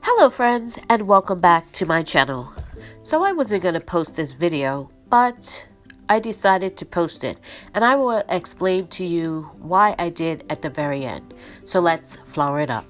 Hello friends, and welcome back to my channel. So I wasn't going to post this video, but I decided to post it, and I will explain to you why I did at the very end. So let's flower it up.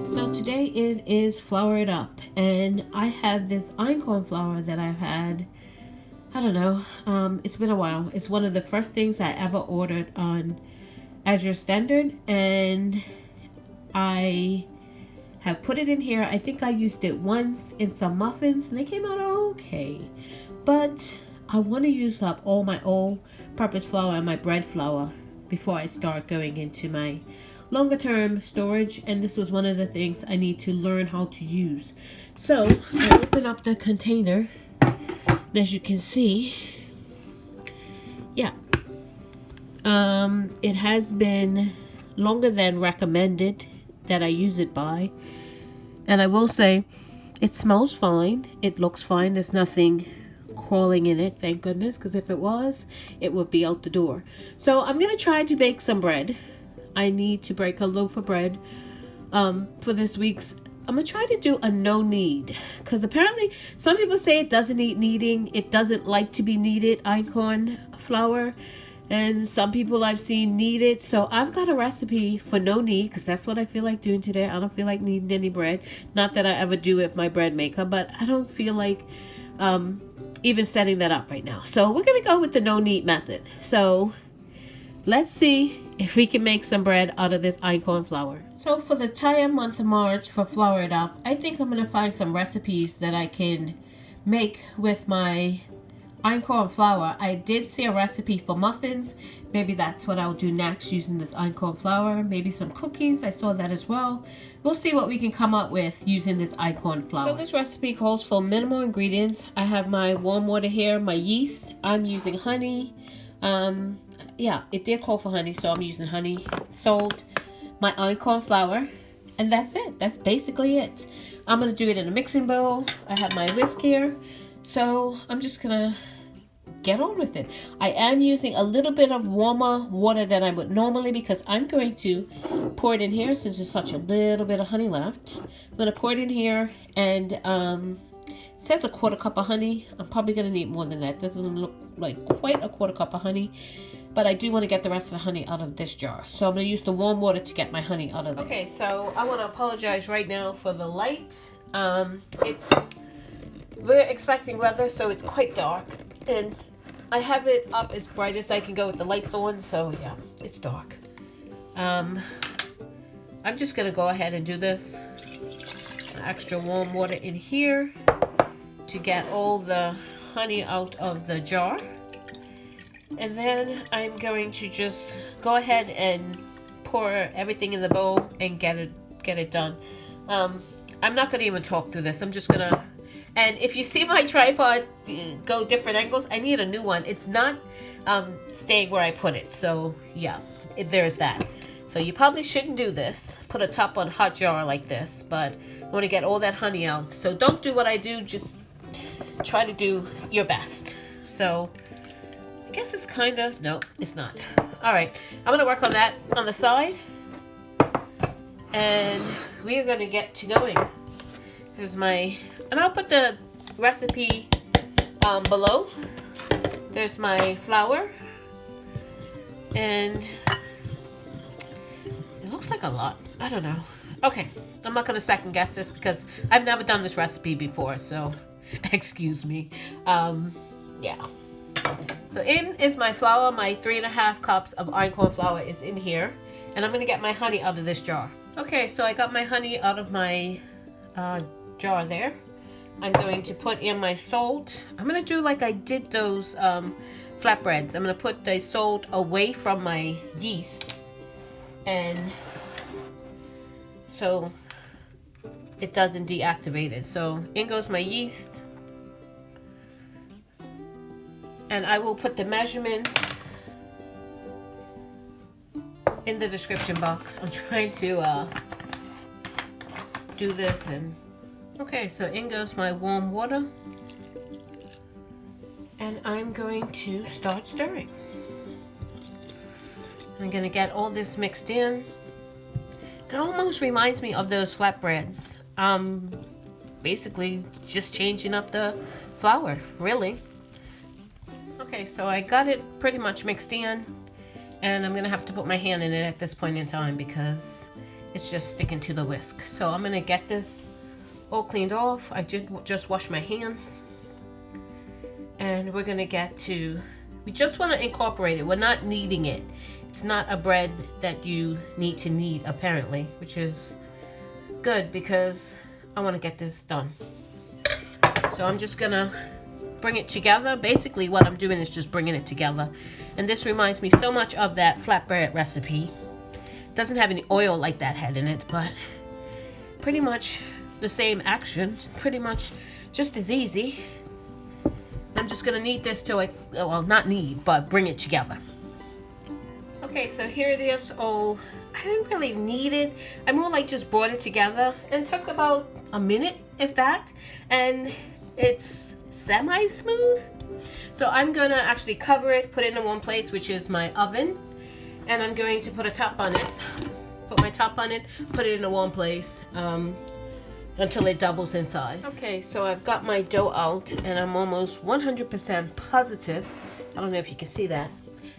So today it is flower it up, and I have this einkorn flower that I've had, I don't know, it's been a while. It's one of the first things I ever ordered on Azure Standard, and I have put it in here. I think I used it once in some muffins and they came out okay, but I want to use up all my all-purpose flour and my bread flour before I start going into my longer term storage, and this was one of the things I need to learn how to use. So I open up the container, and as you can see, yeah, it has been longer than recommended that I use it by, and I will say it smells fine, it looks fine, there's nothing crawling in it, thank goodness, because if it was, it would be out the door. So I'm gonna try to bake some bread. I need to break a loaf of bread for this week's. I'm gonna try to do a no knead, because apparently some people say it doesn't need kneading, it doesn't like to be kneaded, einkorn flour. And some people I've seen knead it. So I've got a recipe for no knead, because that's what I feel like doing today. I don't feel like kneading any bread. Not that I ever do with my bread maker, but I don't feel like even setting that up right now. So we're going to go with the no knead method. So let's see if we can make some bread out of this einkorn flour. So for the entire month of March for Flour It Up, I think I'm going to find some recipes that I can make with my einkorn flour. I did see a recipe for muffins. Maybe that's what I'll do next using this einkorn flour. Maybe some cookies. I saw that as well. We'll see what we can come up with using this einkorn flour. So this recipe calls for minimal ingredients. I have my warm water here, my yeast. I'm using honey. Yeah, it did call for honey, so I'm using honey, salt, my einkorn flour, and that's it. That's basically it. I'm going to do it in a mixing bowl. I have my whisk here. So I'm just gonna get on with it. I am using a little bit of warmer water than I would normally, because I'm going to pour it in here since there's such a little bit of honey left. I'm gonna pour it in here, and it says a quarter cup of honey. I'm probably gonna need more than that. Doesn't look like quite a quarter cup of honey, but I do want to get the rest of the honey out of this jar. So I'm gonna use the warm water to get my honey out of there. Okay, so I want to apologize right now for the light. We're expecting weather, so it's quite dark, and I have it up as bright as I can go with the lights on, so yeah, it's dark. I'm just gonna go ahead and do this. Extra warm water in here to get all the honey out of the jar, and then I'm going to just go ahead and pour everything in the bowl and get it done. I'm not gonna even talk through this. I'm just gonna. And if you see my tripod go different angles, I need a new one. It's not staying where I put it. So yeah, there's that. So you probably shouldn't do this. Put a top on hot jar like this. But I want to get all that honey out. So don't do what I do. Just try to do your best. So I guess it's kind of... No, it's not. All right. I'm going to work on that on the side. And we are going to get to going. Here's my... And I'll put the recipe below. There's my flour. And it looks like a lot. I don't know. Okay, I'm not going to second guess this because I've never done this recipe before. So, excuse me. Yeah. So in is my flour. My 3.5 cups of einkorn flour is in here. And I'm going to get my honey out of this jar. Okay, so I got my honey out of my jar there. I'm going to put in my salt. I'm going to do like I did those flatbreads. I'm going to put the salt away from my yeast. And so it doesn't deactivate it. So in goes my yeast. And I will put the measurements in the description box. I'm trying to do this and... Okay, so in goes my warm water. And I'm going to start stirring. I'm going to get all this mixed in. It almost reminds me of those flatbreads. Basically just changing up the flour, really. Okay, so I got it pretty much mixed in, and I'm gonna have to put my hand in it at this point in time because it's just sticking to the whisk. So I'm gonna get this all cleaned off. I did just wash my hands, and we're gonna we just want to incorporate it. We're not kneading it. It's not a bread that you need to knead, apparently, which is good because I want to get this done. So I'm just gonna bring it together. Basically what I'm doing is just bringing it together, and this reminds me so much of that flatbread recipe. It doesn't have any oil like that had in it, but pretty much the same action. It's pretty much just as easy. I'm just gonna knead this till well, not knead, but bring it together. Okay, so here it is. Oh, I didn't really knead it. I more like just brought it together, and took about a minute, if that, and it's semi-smooth. So I'm gonna actually cover it, put it in one place, which is my oven, and I'm going to put a top on it. Put my top on it, put it in a warm place until it doubles in size. Okay, so I've got my dough out, and I'm almost 100% positive, I don't know if you can see that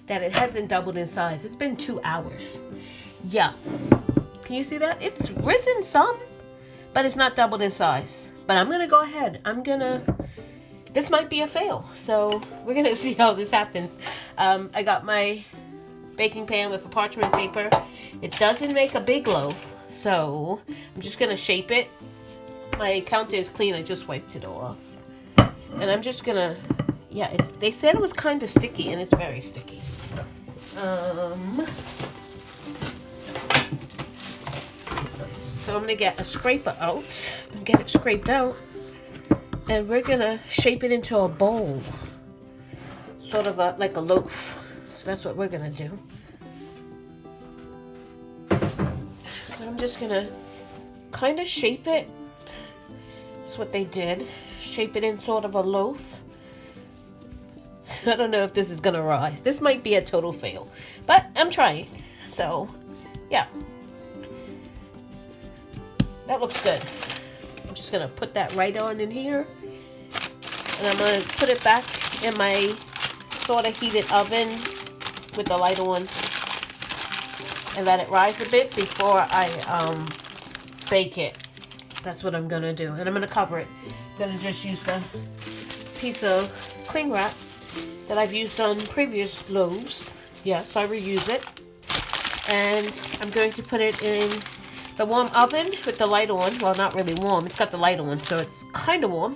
it hasn't doubled in size. It's been 2 hours. Yeah, can you see that? It's risen some, but it's not doubled in size. But I'm gonna go ahead. This might be a fail, so we're gonna see how this happens. I got my baking pan with a parchment paper. It doesn't make a big loaf, so I'm just gonna shape it. My counter is clean. I just wiped it off, and I'm just gonna. Yeah, they said it was kind of sticky, and it's very sticky. So I'm gonna get a scraper out and get it scraped out, and we're gonna shape it into a bowl, sort of like a loaf. So that's what we're gonna do. So I'm just gonna kind of shape it. That's what they did. Shape it in sort of a loaf. I don't know if this is gonna rise. This might be a total fail, but I'm trying. So, yeah. That looks good. I'm just gonna put that right on in here, and I'm gonna put it back in my sort of heated oven with the light on, and let it rise a bit before I bake it. That's what I'm gonna do, and I'm gonna cover it. I'm gonna just use the piece of cling wrap that I've used on previous loaves. Yes, I reuse it. And I'm going to put it in the warm oven with the light on. Well, not really warm. It's got the light on, so it's kind of warm.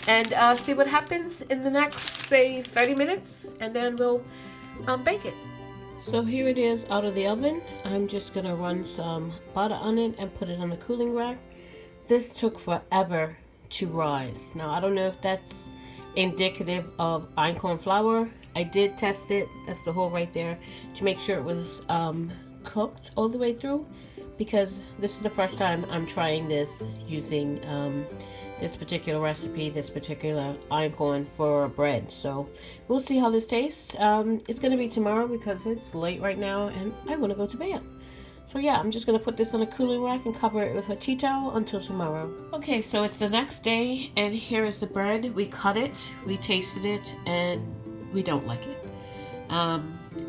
And see what happens in the next, say, 30 minutes. And then we'll bake it. So here it is out of the oven. I'm just going to run some butter on it and put it on the cooling rack. This took forever to rise. Now, I don't know if that's indicative of einkorn flour. I did test it, that's the hole right there, to make sure it was cooked all the way through, because this is the first time I'm trying this using this particular recipe, this particular einkorn for bread. So we'll see how this tastes. It's going to be tomorrow because it's late right now and I want to go to bed. So yeah, I'm just going to put this on a cooling rack and cover it with a tea towel until tomorrow. Okay, so it's the next day, and here is the bread. We cut it, we tasted it, and we don't like it.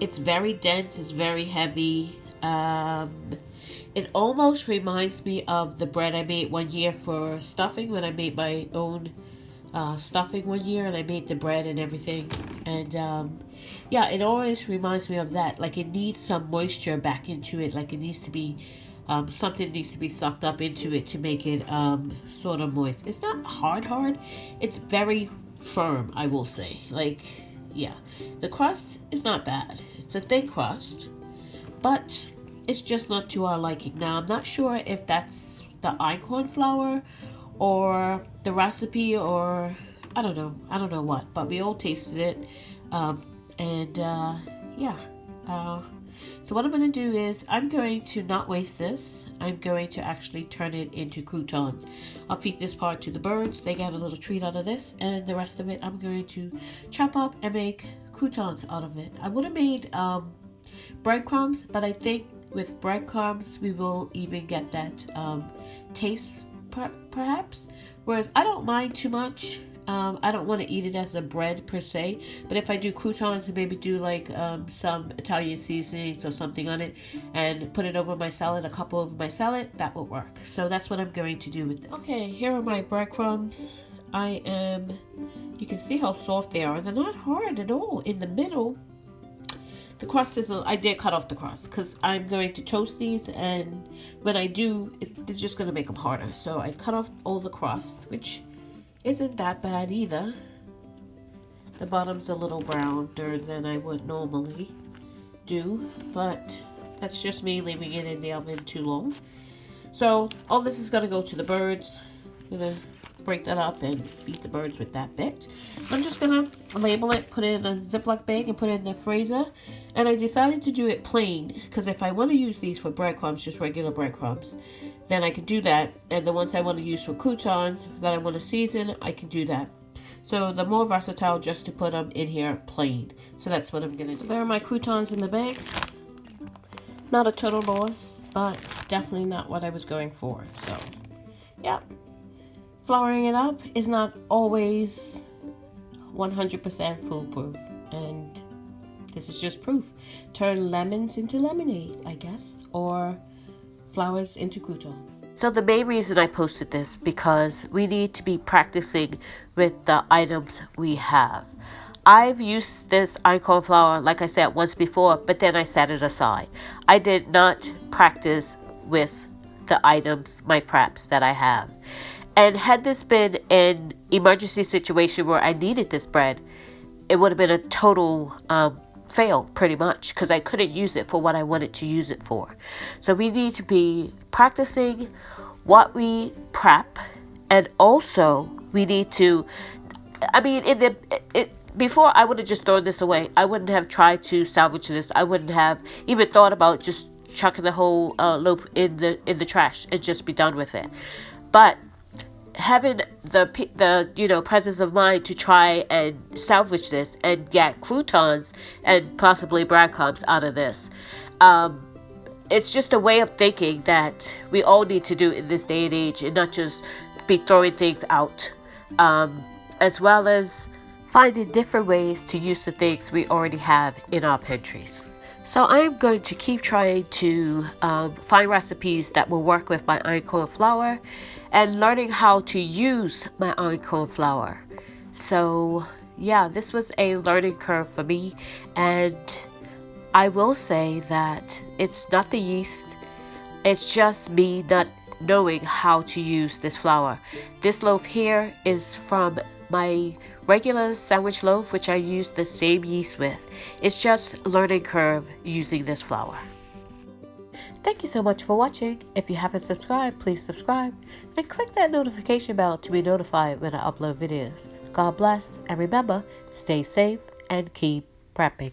It's very dense, it's very heavy. It almost reminds me of the bread I made one year for stuffing, when I made my own stuffing one year, and I made the bread and everything. And yeah, it always reminds me of that. Like, it needs some moisture back into it. Like, it needs to be something needs to be sucked up into it to make it sort of moist. It's not hard. It's very firm, I will say. Like, yeah, the crust is not bad. It's a thick crust, but it's just not to our liking. Now, I'm not sure if that's the einkorn flour or the recipe, or I don't know what, but we all tasted it. Yeah, So what I'm going to do is I'm going to not waste this. I'm going to actually turn it into croutons. I'll feed this part to the birds. They get a little treat out of this, and the rest of it I'm going to chop up and make croutons out of it. I would have made breadcrumbs, but I think with breadcrumbs we will even get that taste perhaps, whereas I don't mind too much. I don't want to eat it as a bread per se, but if I do croutons and maybe do like some Italian seasonings or something on it and put it over my salad, a couple over my salad, that will work. So that's what I'm going to do with this. Okay, here are my breadcrumbs. You can see how soft they are. They're not hard at all. In the middle, the crust is, I did cut off the crust because I'm going to toast these, and when I do, it's just going to make them harder. So I cut off all the crust, which isn't that bad either. The bottom's a little browner than I would normally do, but that's just me leaving it in the oven too long. So all this is going to go to the birds. I'm going to break that up and feed the birds with that bit. I'm just going to label it, put it in a Ziploc bag and put it in the freezer. And I decided to do it plain because if I want to use these for breadcrumbs, just regular breadcrumbs, then I can do that. And the ones I want to use for croutons that I want to season, I can do that. So the more versatile just to put them in here plain. So that's what I'm going to do. So there are my croutons in the bag. Not a total loss, but definitely not what I was going for. So, yeah. Flouring it up is not always 100% foolproof. And this is just proof. Turn lemons into lemonade, I guess. Or flowers into croutons. So the main reason I posted this because we need to be practicing with the items we have. I've used this Einkorn flour, like I said, once before, but then I set it aside. I did not practice with the items, my preps that I have. And had this been an emergency situation where I needed this bread, it would have been a total fail pretty much because I couldn't use it for what I wanted to use it for. So we need to be practicing what we prep, and also we need to, I mean, before I would have just thrown this away. I wouldn't have tried to salvage this. I wouldn't have even thought about just chucking the whole loaf in the trash and just be done with it. But having the presence of mind to try and salvage this and get croutons and possibly breadcrumbs out of this, it's just a way of thinking that we all need to do in this day and age, and not just be throwing things out, as well as finding different ways to use the things we already have in our pantries. So I am going to keep trying to find recipes that will work with my Einkorn flour and learning how to use my Einkorn flour. So yeah, this was a learning curve for me, and I will say that it's not the yeast, it's just me not knowing how to use this flour. This loaf here is from my regular sandwich loaf, which I use the same yeast with. It's just learning curve using this flour. Thank you so much for watching. If you haven't subscribed, please subscribe and click that notification bell to be notified when I upload videos. God bless, and remember, stay safe and keep prepping.